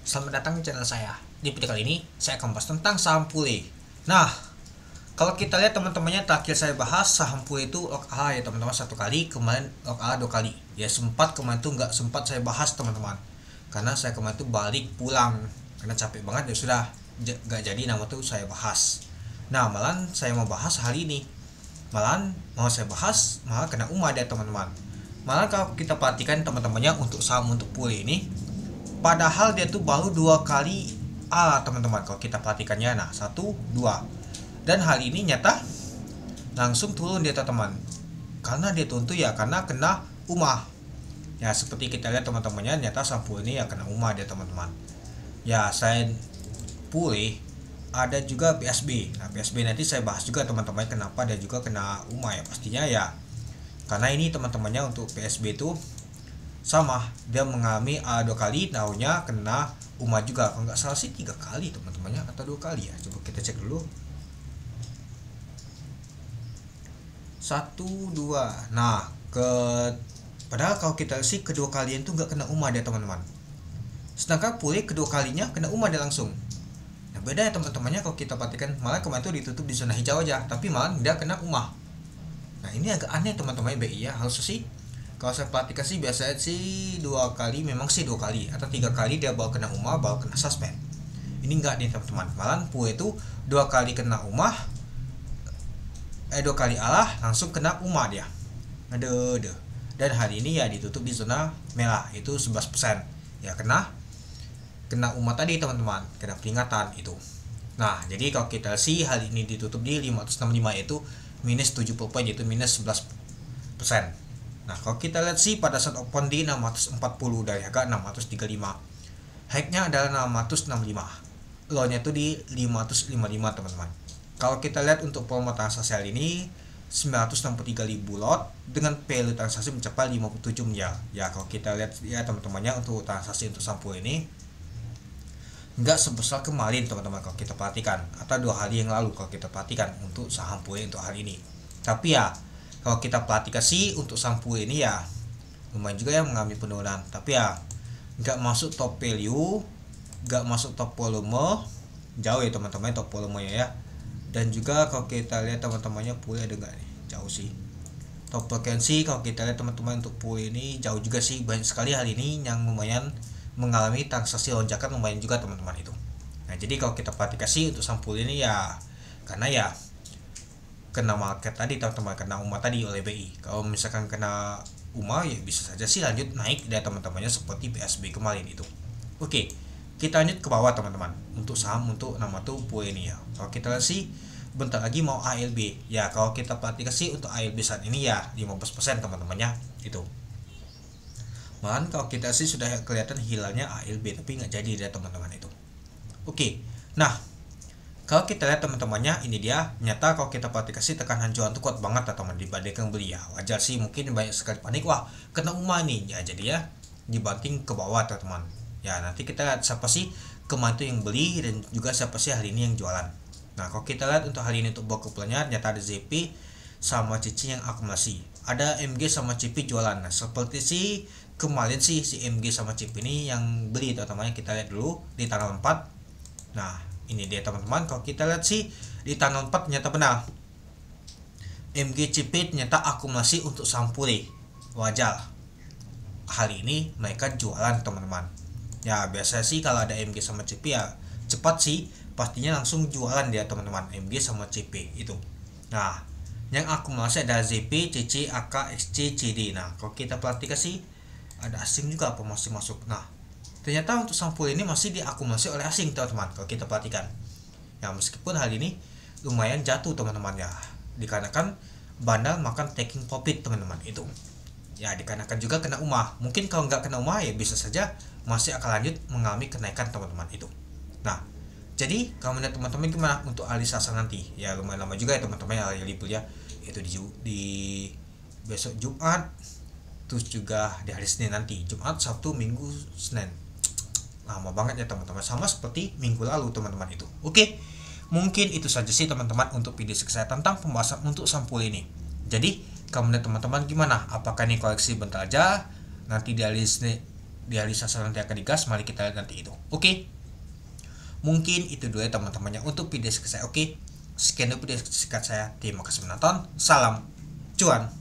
Selamat datang di channel saya. Di video kali ini saya akan bahas tentang saham pulih. Nah, kalau kita lihat teman-temannya, terakhir saya bahas saham pulih itu OKA ya teman-teman, satu kali, kemarin OKA dua kali. Ya sempat kemarin tuh nggak sempat saya bahas teman-teman, karena saya kemarin tuh balik pulang karena capek banget, ya sudah nggak jadi nama tuh saya bahas. Nah, malahan saya mau bahas hari ini, malahan mau saya bahas malah kena UMA ya teman-teman. Malah kalau kita perhatikan teman-temannya, untuk saham untuk pulih ini, padahal dia tuh baru dua kali teman-teman, kalau kita perhatikannya. Nah, satu dua, dan hari ini nyata langsung turun dia teman-teman. Karena dia turun tuh ya karena kena UMA. Ya seperti kita lihat teman-temannya, nyata sampul ini ya kena UMA dia teman-teman. Ya saya pulih ada juga PSB. Nah, PSB nanti saya bahas juga teman-teman, kenapa dia juga kena UMA ya. Pastinya ya karena ini teman-temannya untuk PSB itu sama, dia mengalami dua kali, tahunnya kena UMA juga. Kalau nggak salah sih 3 kali teman-temannya, atau 2 kali ya. Coba kita cek dulu. 1 2. Nah, padahal kalau kita sih kedua kalian tuh nggak kena UMA dia teman-teman. Sedangkan pulih kedua kalinya kena UMA dia langsung. Nah, beda ya teman-temannya, kalau kita perhatikan malah kemarin tuh ditutup di zona hijau aja, tapi malah dia kena UMA. Nah, ini agak aneh teman-teman BI ya. Harusnya sih kalau saya perhatikan sih biasanya sih 2 kali, memang sih 2 kali atau 3 kali dia baru kena UMA baru kena suspend. Ini enggak nih teman-teman, malah pulih itu 2 kali kena UMA, 2 kali langsung kena UMA dia. Aduh. Dan hari ini ya ditutup di zona merah, itu 11%. Ya kena UMA tadi teman-teman, kena peringatan itu. Nah, jadi kalau kita sih hari ini ditutup di 565, yaitu minus 70 poin, yaitu minus 11%. Nah, kalau kita lihat sih pada saat open di 640 dari harga 635. High-nya adalah 665. Low-nya itu di 555 teman-teman. Kalau kita lihat untuk volume transaksi hari ini 963.000 lot dengan value transaksi mencapai 57 miliar. Ya, kalau kita lihat ya teman-temannya, untuk transaksi untuk sampul ini nggak sebesar kemarin teman-teman kalau kita perhatikan, atau 2 hari yang lalu kalau kita perhatikan untuk saham pulih untuk hari ini. Tapi ya kalau kita perhatikan sih untuk sampul ini ya lumayan juga ya mengalami penurunan, tapi ya nggak masuk top value, nggak masuk top volume, jauh ya teman-teman top volumenya ya. Dan juga kalau kita lihat teman-temannya pulih ada nggak nih, jauh sih. Top frekuensi kalau kita lihat teman-teman untuk pulih ini jauh juga sih, banyak sekali hari ini yang lumayan mengalami transaksi lonjakan lumayan juga teman-teman itu. Nah, jadi kalau kita perhatikan sih untuk sampul ini ya karena ya kena market tadi teman-teman, kena UMA tadi oleh BI. Kalau misalkan kena UMA ya bisa saja sih lanjut naik dari teman-temannya seperti PSB kemarin itu. Oke, kita lanjut ke bawah teman-teman, untuk saham untuk nama tuh pulih ini ya. Kalau kita lihat sih bentar lagi mau ALB. Ya kalau kita perhatikan sih untuk ALB saat ini ya 15% teman-temannya itu. Malahan kalau kita sih sudah kelihatan hilalnya ALB, tapi nggak jadi ya teman-teman itu. Oke, nah kalau kita lihat teman-temannya, ini dia nyata kalau kita perhatikan sih tekanan jualan tuh kuat banget teman-teman dibandingkan beli ya. Wajar sih mungkin banyak sekali panik, wah kena UMA nih ya, jadi ya dibanting ke bawah teman-teman. Ya nanti kita lihat siapa sih kemarin tuh yang beli, dan juga siapa sih hari ini yang jualan. Nah, kalau kita lihat untuk hari ini untuk blok kepulanya nyata ada ZP sama Cici yang akumulasi, ada MG sama CP jualan. Nah, seperti sih kemarin sih si MG sama CP ini yang beli teman-teman. Kita lihat dulu di tanggal 4. Nah, ini dia teman-teman, kalau kita lihat sih di tanggal 4 ternyata benar, MG CP ternyata akumulasi untuk saham pulih. Wajar hari ini mereka jualan teman-teman. Ya biasa sih kalau ada MG sama CP ya cepat sih pastinya langsung jualan dia teman-teman, MG sama CP itu. Nah, yang akumulasi ada ZP, CC, AK, XC, CD. Nah, kalau kita perhatikan sih ada asing juga apa masih masuk. Nah, ternyata untuk sampul ini masih diakumulasi oleh asing teman-teman kalau kita perhatikan. Ya meskipun hari ini lumayan jatuh teman-teman ya, dikarenakan bandar makan taking profit teman-teman itu. Ya dikarenakan juga kena UMA. Mungkin kalau nggak kena UMA ya bisa saja masih akan lanjut mengalami kenaikan teman-teman itu. Nah, jadi kalau menurut teman-teman gimana untuk hari Selasa nanti? Ya lumayan lama juga ya teman-teman hari libur ya. Itu di besok Jumat, terus juga di hari Senin nanti, Jumat, Sabtu, Minggu, Senin. Lama banget ya teman-teman, sama seperti minggu lalu teman-teman itu. Oke, mungkin itu saja sih teman-teman untuk video saya tentang pembahasan untuk sampul ini. Jadi kalau menurut teman-teman gimana, apakah ini koleksi bentar aja, nanti di hari Senin di hari Selasa nanti akan digas. Mari kita lihat nanti itu. Oke. Mungkin itu dulu ya teman-temannya untuk video singkat saya. Oke. Sekian dulu video singkat saya. Terima kasih menonton. Salam cuan.